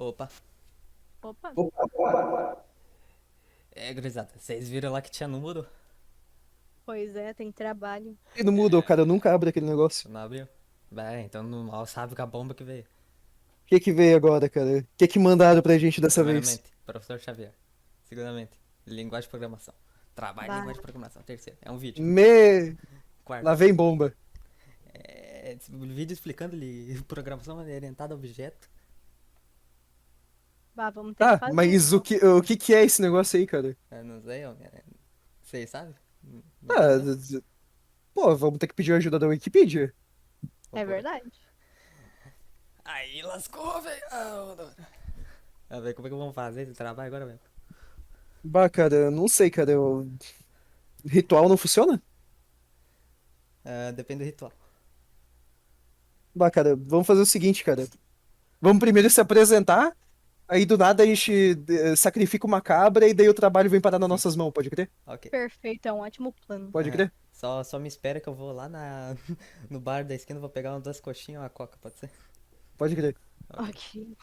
Opa, Opa, gurizada, vocês viram lá que tinha número? pois é, tem trabalho. E não mudou, cara. Eu nunca abro aquele negócio. Não abriu? Vai, então não mal sabe com a bomba que veio. O que que veio agora, cara? O que que mandaram pra gente dessa vez? Primeiramente, professor Xavier. Segundamente, linguagem de programação. Trabalho em Bah, linguagem de programação. Terceiro, é um vídeo. Me... Lá Quarto, vem bomba. vídeo explicando programação orientada a objeto. vamos ter que Tá, fazer mas o então. que, o que que é esse negócio aí, cara? Eu não sei, vocês sabem? Não Ah, aprendeu? pô, vamos ter que pedir ajuda da Wikipedia. É Procura. verdade. Aí lascou, velho. Ah, velho, como é que vamos fazer esse trabalho agora, velho? Bah, cara, eu não sei, cara. Ritual não funciona? Depende do ritual. Bah, cara, vamos fazer o seguinte, cara. Vamos primeiro se apresentar, aí do nada a gente sacrifica uma cabra e daí o trabalho vem parar nas Sim, nossas mãos, pode crer? ok. Perfeito, é um ótimo plano. Pode Aham. crer? Só me espera que eu vou lá no bar da esquina, vou pegar umas duas coxinhas e uma coca, pode ser? Pode crer. Ok. Ok.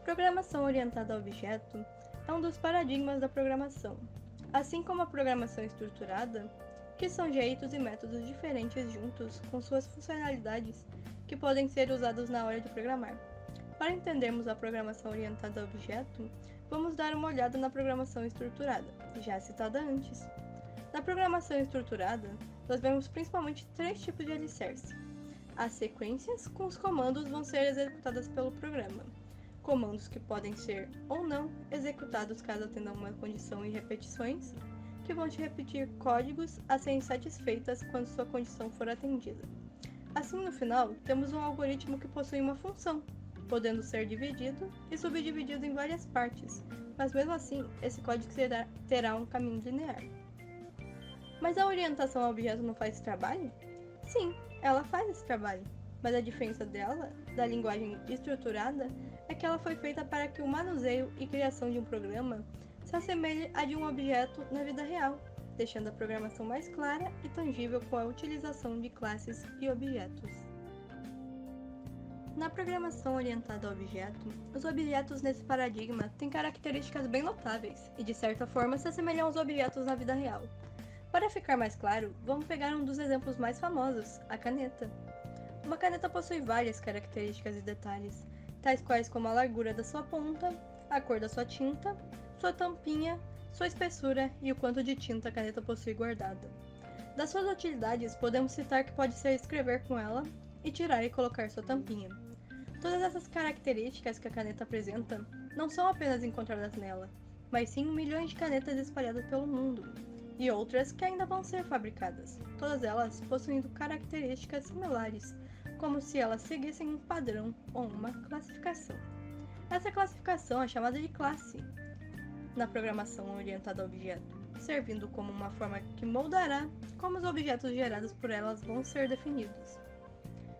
Programação orientada a objeto é um dos paradigmas da programação, assim como a programação estruturada, que são jeitos e métodos diferentes juntos com suas funcionalidades que podem ser usados na hora de programar. Para entendermos a programação orientada a objeto, vamos dar uma olhada na programação estruturada, já citada antes. Na programação estruturada, nós vemos principalmente três tipos de alicerce. As sequências, com os comandos vão ser executadas pelo programa. Comandos que podem ser ou não executados caso atendam uma condição e repetições, que vão te repetir códigos a serem satisfeitas quando sua condição for atendida. Assim, no final, temos um algoritmo que possui uma função, podendo ser dividido e subdividido em várias partes, mas mesmo assim, esse código terá um caminho linear. Mas a orientação ao objeto não faz esse trabalho? Sim, ela faz esse trabalho, mas a diferença dela, da linguagem estruturada, é que ela foi feita para que o manuseio e criação de um programa se assemelhe a de um objeto na vida real, deixando a programação mais clara e tangível com a utilização de classes e objetos. Na programação orientada a objeto, os objetos nesse paradigma têm características bem notáveis e, de certa forma, se assemelham aos objetos na vida real. Para ficar mais claro, vamos pegar um dos exemplos mais famosos, a caneta. Uma caneta possui várias características e detalhes, tais quais como a largura da sua ponta, a cor da sua tinta, sua tampinha, sua espessura e o quanto de tinta a caneta possui guardada. Das suas utilidades, podemos citar que pode ser escrever com ela e tirar e colocar sua tampinha. Todas essas características que a caneta apresenta não são apenas encontradas nela, mas sim milhões de canetas espalhadas pelo mundo, e outras que ainda vão ser fabricadas, todas elas possuindo características similares, como se elas seguissem um padrão ou uma classificação. Essa classificação é chamada de classe na programação orientada a objeto, servindo como uma forma que moldará como os objetos gerados por elas vão ser definidos,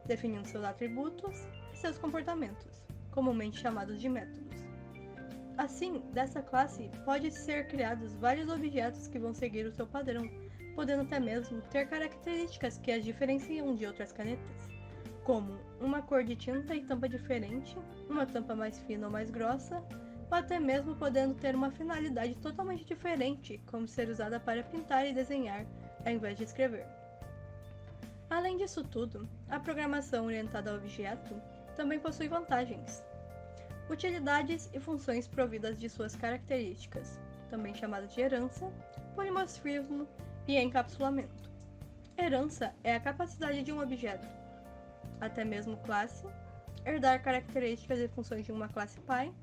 definindo seus atributos e seus comportamentos, comumente chamados de métodos. Assim, dessa classe pode ser criados vários objetos que vão seguir o seu padrão, podendo até mesmo ter características que as diferenciam de outras canetas, como uma cor de tinta e tampa diferente, uma tampa mais fina ou mais grossa, ou até mesmo podendo ter uma finalidade totalmente diferente, como ser usada para pintar e desenhar, ao invés de escrever. Além disso tudo, a programação orientada a objeto também possui vantagens. Utilidades e funções providas de suas características, também chamadas de herança, polimorfismo e encapsulamento. Herança é a capacidade de um objeto, até mesmo classe, herdar características e funções de uma classe pai.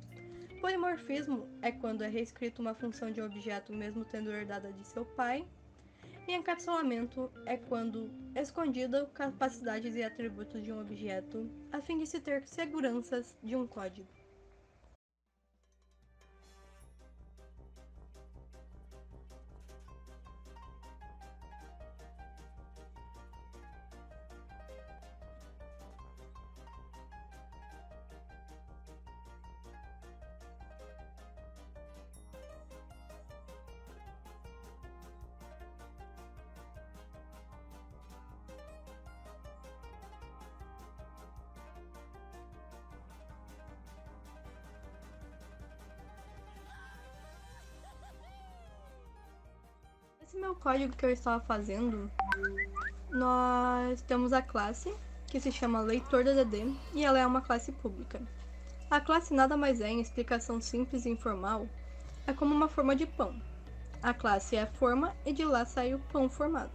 Polimorfismo é quando é reescrito uma função de um objeto mesmo tendo herdada de seu pai. E encapsulamento é quando escondido capacidades e atributos de um objeto, a fim de se ter seguranças de um código. Esse meu código que eu estava fazendo, nós temos a classe, que se chama Leitor DDD, e ela é uma classe pública. A classe nada mais é, em explicação simples e informal, é como uma forma de pão. A classe é a forma e de lá sai o pão formado.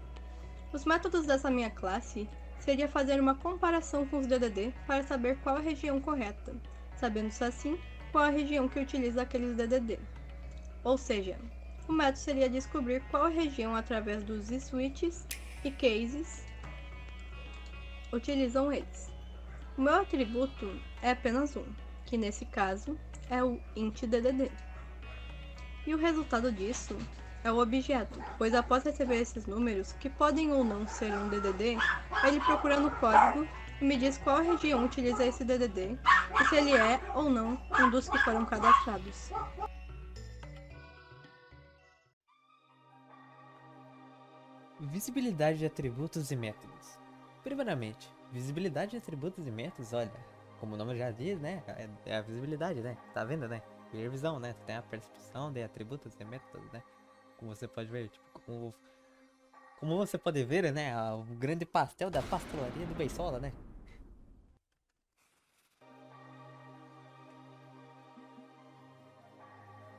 Os métodos dessa minha classe seria fazer uma comparação com os DDD para saber qual a região correta, sabendo-se assim qual a região que utiliza aqueles DDD. Ou seja, o método seria descobrir qual a região através dos switches e cases utilizam eles. O meu atributo é apenas um, que nesse caso é o int DDD. E o resultado disso é o objeto, pois após receber esses números, que podem ou não ser um DDD, ele procura no código e me diz qual região utiliza esse DDD e se ele é ou não um dos que foram cadastrados. Visibilidade de atributos e métodos. Primeiramente, visibilidade de atributos e métodos, olha, como o nome já diz, né, é a visibilidade, né, tá vendo, né, clear visão, né, tem a percepção de atributos e métodos, né, como você pode ver, tipo, como você pode ver, né, o grande pastel da pastelaria do Beisola, né.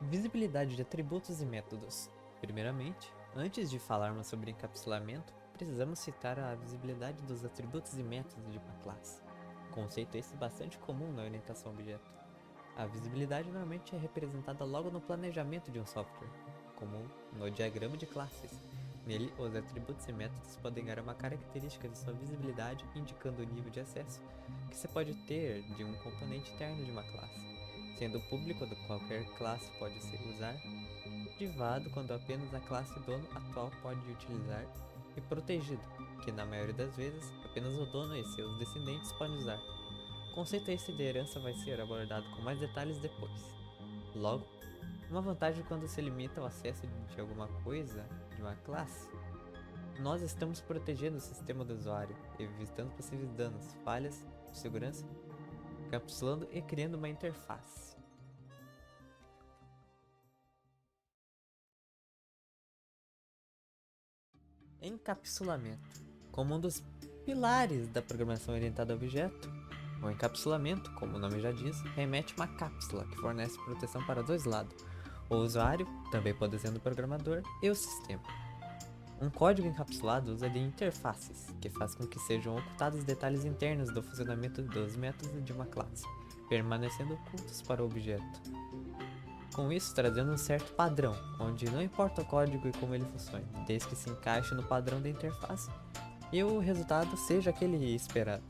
Visibilidade de atributos e métodos. Primeiramente, antes de falarmos sobre encapsulamento, precisamos citar a visibilidade dos atributos e métodos de uma classe. Conceito esse bastante comum na orientação a objeto. A visibilidade normalmente é representada logo no planejamento de um software, como no diagrama de classes. Nele, os atributos e métodos podem ganhar uma característica de sua visibilidade, indicando o nível de acesso que você pode ter de um componente interno de uma classe, sendo público quando qualquer classe pode ser usar, privado quando apenas a classe dono atual pode utilizar, e protegido, que na maioria das vezes apenas o dono e seus descendentes podem usar. O conceito esse de herança vai ser abordado com mais detalhes depois. Logo, uma vantagem quando se limita ao acesso de alguma coisa de uma classe, nós estamos protegendo o sistema do usuário, evitando possíveis danos, falhas de segurança, encapsulando e criando uma interface. Encapsulamento. Como um dos pilares da programação orientada a objeto, o encapsulamento, como o nome já diz, remete a uma cápsula que fornece proteção para dois lados, o usuário, também pode ser o programador, e o sistema. Um código encapsulado usa de interfaces, que faz com que sejam ocultados detalhes internos do funcionamento dos métodos de uma classe, permanecendo ocultos para o objeto. Com isso, trazendo um certo padrão, onde não importa o código e como ele funcione, desde que se encaixe no padrão da interface e o resultado seja aquele esperado.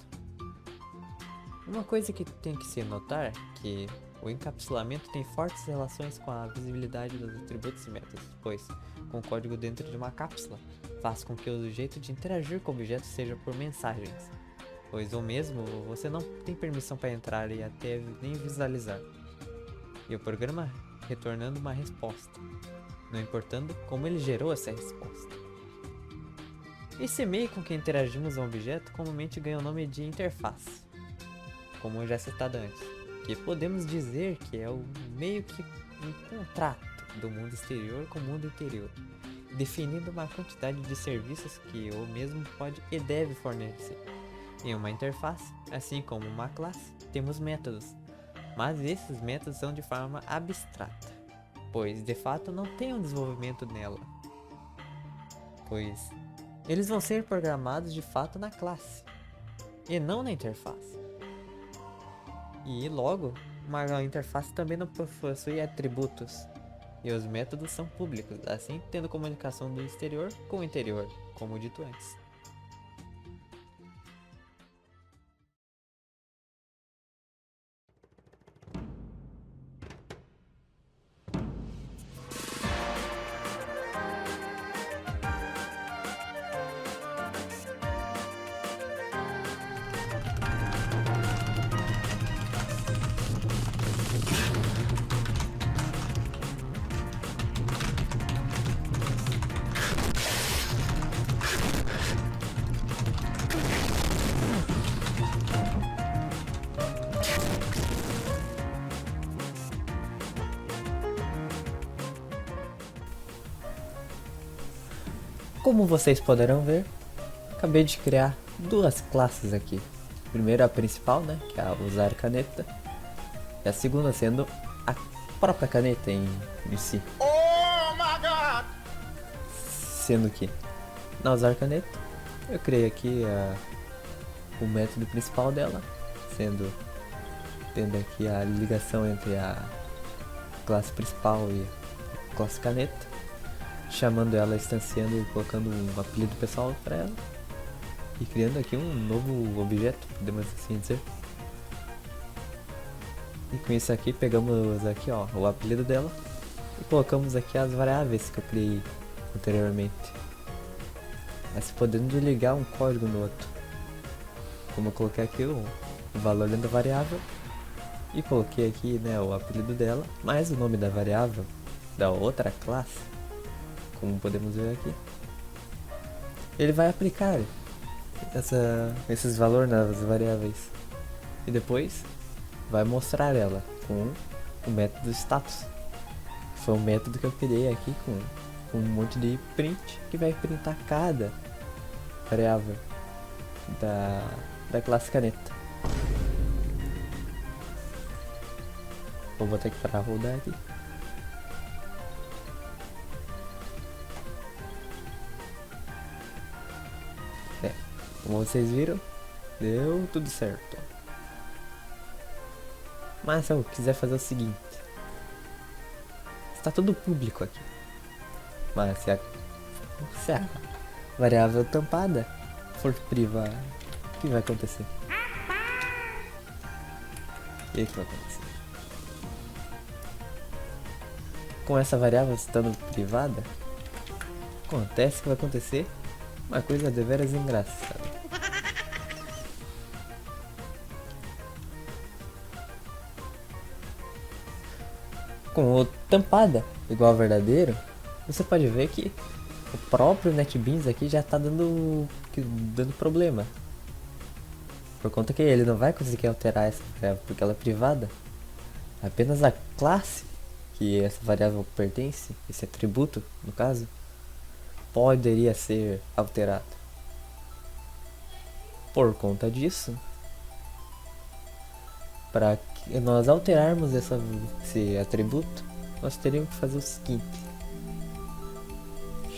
Uma coisa que tem que se notar é que o encapsulamento tem fortes relações com a visibilidade dos atributos e métodos, pois, com o código dentro de uma cápsula, faz com que o jeito de interagir com o objeto seja por mensagens, pois o mesmo você não tem permissão para entrar e até nem visualizar, e o programa retornando uma resposta, não importando como ele gerou essa resposta. Esse meio com que interagimos a um objeto comumente ganha o nome de interface, como já citado antes, que podemos dizer que é o meio que um contrato do mundo exterior com o mundo interior, definindo uma quantidade de serviços que o mesmo pode e deve fornecer. Em uma interface, assim como uma classe, temos métodos, mas esses métodos são de forma abstrata, pois de fato não tem um desenvolvimento nela, pois eles vão ser programados de fato na classe, e não na interface. E logo, uma interface também não possui atributos, e os métodos são públicos, assim tendo comunicação do exterior com o interior, como dito antes. Como vocês poderão ver, acabei de criar duas classes aqui. Primeiro a principal, né, que é a usar caneta, e a segunda sendo a própria caneta em si. Oh my God! Sendo que na usar caneta eu criei aqui o método principal dela, tendo aqui a ligação entre a classe principal e a classe caneta, chamando ela, instanciando e colocando um apelido pessoal para ela e criando aqui um novo objeto, podemos assim dizer. E com isso aqui pegamos aqui, ó, o apelido dela e colocamos aqui as variáveis que eu criei anteriormente, mas podendo ligar um código no outro. Como eu coloquei aqui o valor dentro da variável e coloquei aqui, né, o apelido dela mais o nome da variável da outra classe, como podemos ver aqui, ele vai aplicar esses valores nas variáveis e depois vai mostrar ela com o método status. Foi um método que eu criei aqui com um monte de print que vai printar cada variável da classe caneta. Vou botar aqui para rodar aqui. Como vocês viram, deu tudo certo. Mas se eu quiser fazer o seguinte, está tudo público aqui, mas se a variável tampada for privada, o que vai acontecer? E aí, o que vai acontecer? Com essa variável estando privada, acontece que vai acontecer uma coisa deveras engraçada. Com o tampada igual ao verdadeiro, você pode ver que o próprio NetBeans aqui já está dando problema. Por conta que ele não vai conseguir alterar essa variável porque ela é privada. Apenas a classe que essa variável pertence, esse atributo no caso, poderia ser alterado. Por conta disso, para que nós alterarmos esse atributo, nós teríamos que fazer o seguinte: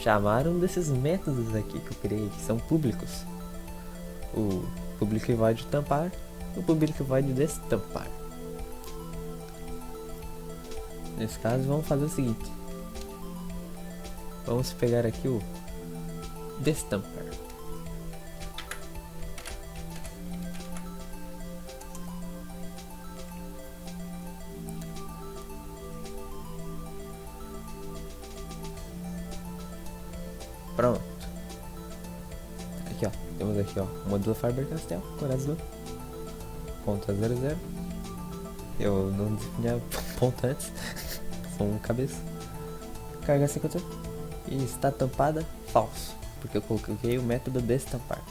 chamar um desses métodos aqui que eu criei, que são públicos. O public void tampar e o public void destampar. Nesse caso, vamos fazer o seguinte: vamos pegar aqui o destampar. Pronto. Aqui, ó, temos aqui, ó, o modelo Faber-Castell, Core Azul, ponto 00. Eu não defini a ponta antes, só um cabeça. Carga 50 e está tampada falso, porque eu coloquei o método destampar.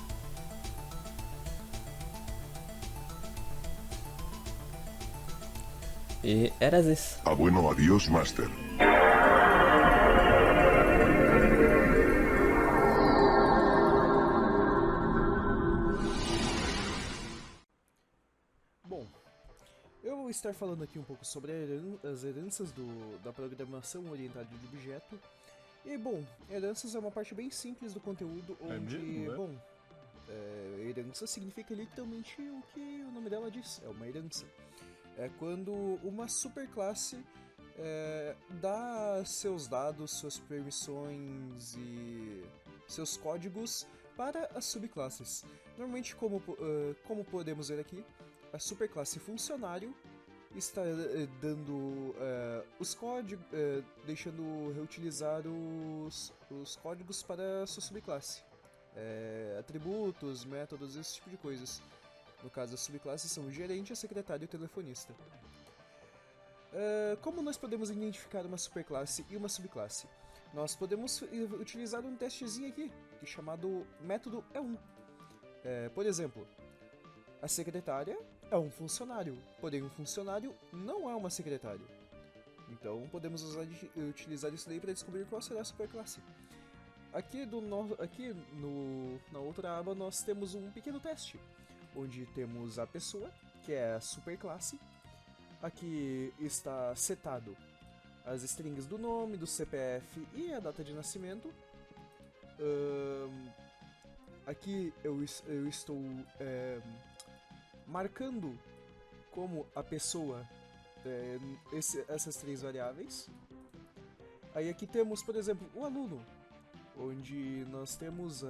E era isso. Ah, bueno, adiós, Master. Bom, eu vou estar falando aqui um pouco sobre as heranças da programação orientada de objeto. E, bom, heranças é uma parte bem simples do conteúdo, onde, bom, herança significa literalmente o que o nome dela diz, é uma herança. É quando uma superclasse dá seus dados, suas permissões e seus códigos para as subclasses. Normalmente, como podemos ver aqui, a superclasse funcionário está dando os códigos, deixando reutilizar os códigos para a sua subclasse. Atributos, métodos, esse tipo de coisas. No caso, as subclasses são o gerente, a secretária e o telefonista. Como nós podemos identificar uma superclasse e uma subclasse? Nós podemos utilizar um testezinho aqui, que é chamado método E1. Por exemplo, a secretária é um funcionário, porém um funcionário não é uma secretária. Então podemos utilizar isso daí para descobrir qual será a superclasse. aqui na outra aba nós temos um pequeno teste, onde temos a pessoa, que é a superclasse. Aqui está setado as strings do nome, do CPF e a data de nascimento. Aqui eu estou marcando como a pessoa essas 3 variáveis. Aí aqui temos, por exemplo, o aluno, onde nós temos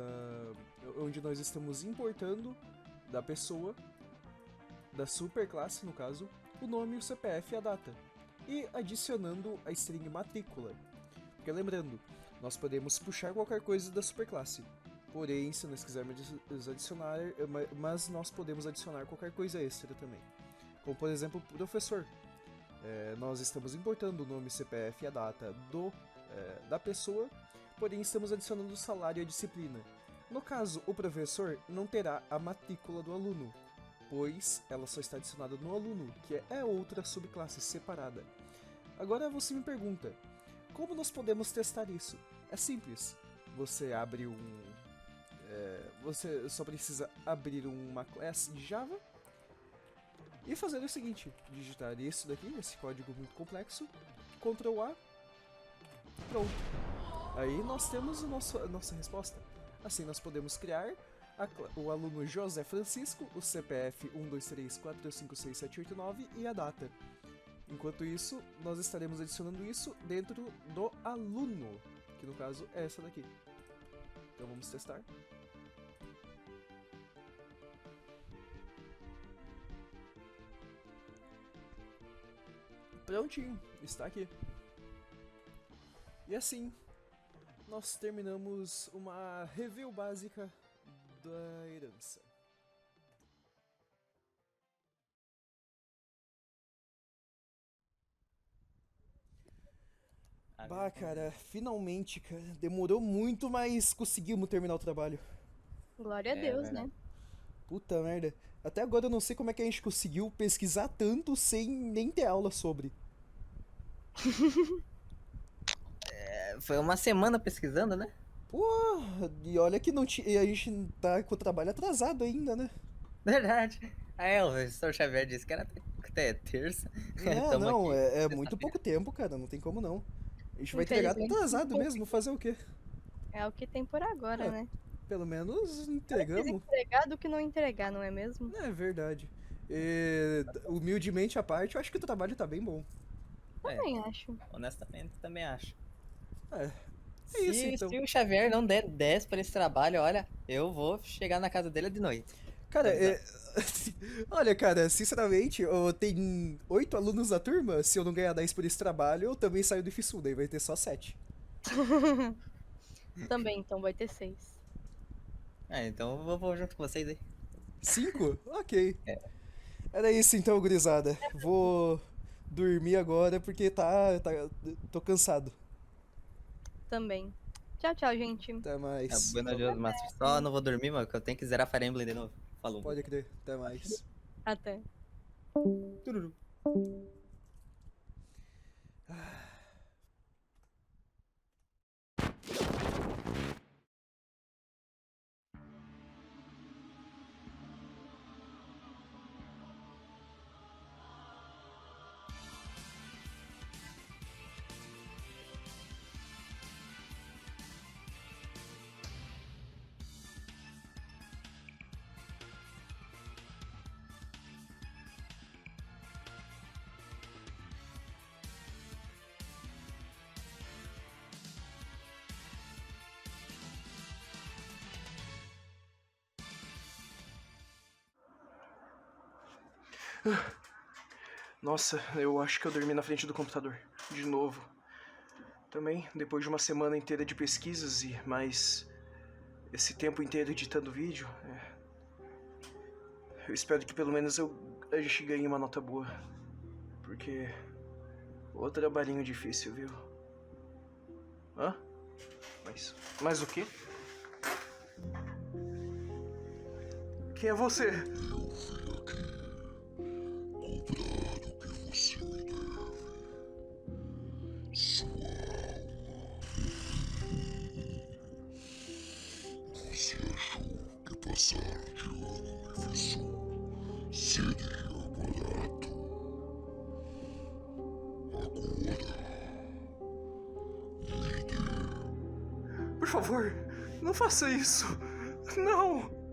onde nós estamos importando da pessoa, da superclasse no caso, o nome, o CPF e a data, e adicionando a string matrícula. Porque lembrando, nós podemos puxar qualquer coisa da superclasse, porém, se nós quisermos adicionar, mas nós podemos adicionar qualquer coisa extra também, como por exemplo, professor. Nós estamos importando o nome, CPF e a data da pessoa, porém estamos adicionando o salário e a disciplina. No caso, o professor não terá a matrícula do aluno, pois ela só está adicionada no aluno, que é outra subclasse separada. Agora você me pergunta, como nós podemos testar isso? É simples, você abre você só precisa abrir uma classe de Java e fazer o seguinte, digitar isso daqui, esse código muito complexo, Ctrl A, pronto. Aí nós temos a nossa resposta. Assim nós podemos criar o aluno José Francisco, o CPF 123456789 e a data. Enquanto isso, nós estaremos adicionando isso dentro do aluno, que no caso é essa daqui. Então vamos testar. Prontinho, está aqui. E assim, nós terminamos uma review básica da herança. Bah, cara, finalmente, cara. Demorou muito, mas conseguimos terminar o trabalho. Glória a Deus, né? Puta merda. Até agora eu não sei como é que a gente conseguiu pesquisar tanto sem nem ter aula sobre. Foi uma semana pesquisando, né? Pô, e olha que não tinha, a gente tá com o trabalho atrasado ainda, né? Verdade. O professor Xavier disse que era até terça. Tamo Não, aqui, é muito pouco tempo, cara, não tem como não. A gente vai entregar Infelizmente, atrasado mesmo, fazer o quê? É o que tem por agora, né? Pelo menos Prefiro entregamos. entregar do que não entregar, não é mesmo? É verdade. Humildemente à parte, eu acho que o trabalho tá bem bom. Também acho. Honestamente, também acho. É isso então. Se o Xavier não der 10 pra esse trabalho, olha, eu vou chegar na casa dele de noite. Cara, olha, cara, sinceramente, tem 8 alunos na turma, se eu não ganhar 10 por esse trabalho, eu também saio do FISU, daí vai ter só 7. Também, então vai ter 6. Então eu vou junto com vocês aí. 5? Ok. Era isso então, gurizada. Vou dormir agora porque tô cansado. Também. Tchau, tchau, gente. Até mais. Buenos dias, Master. Só não vou dormir, mano, porque eu tenho que zerar Fire Emblem de novo. Falou. Pode crer. Até mais. Até. Tururu. Nossa, eu acho que eu dormi na frente do computador. De novo. Também, depois de uma semana inteira de pesquisas e mais esse tempo inteiro editando vídeo, eu espero que pelo menos a gente ganhe uma nota boa. Porque o trabalhinho difícil, viu? Hã? Mas o quê? Quem é você? Você achou que passar de ano em Vissu seria barato? Agora, líder. Por favor, não faça isso. Não.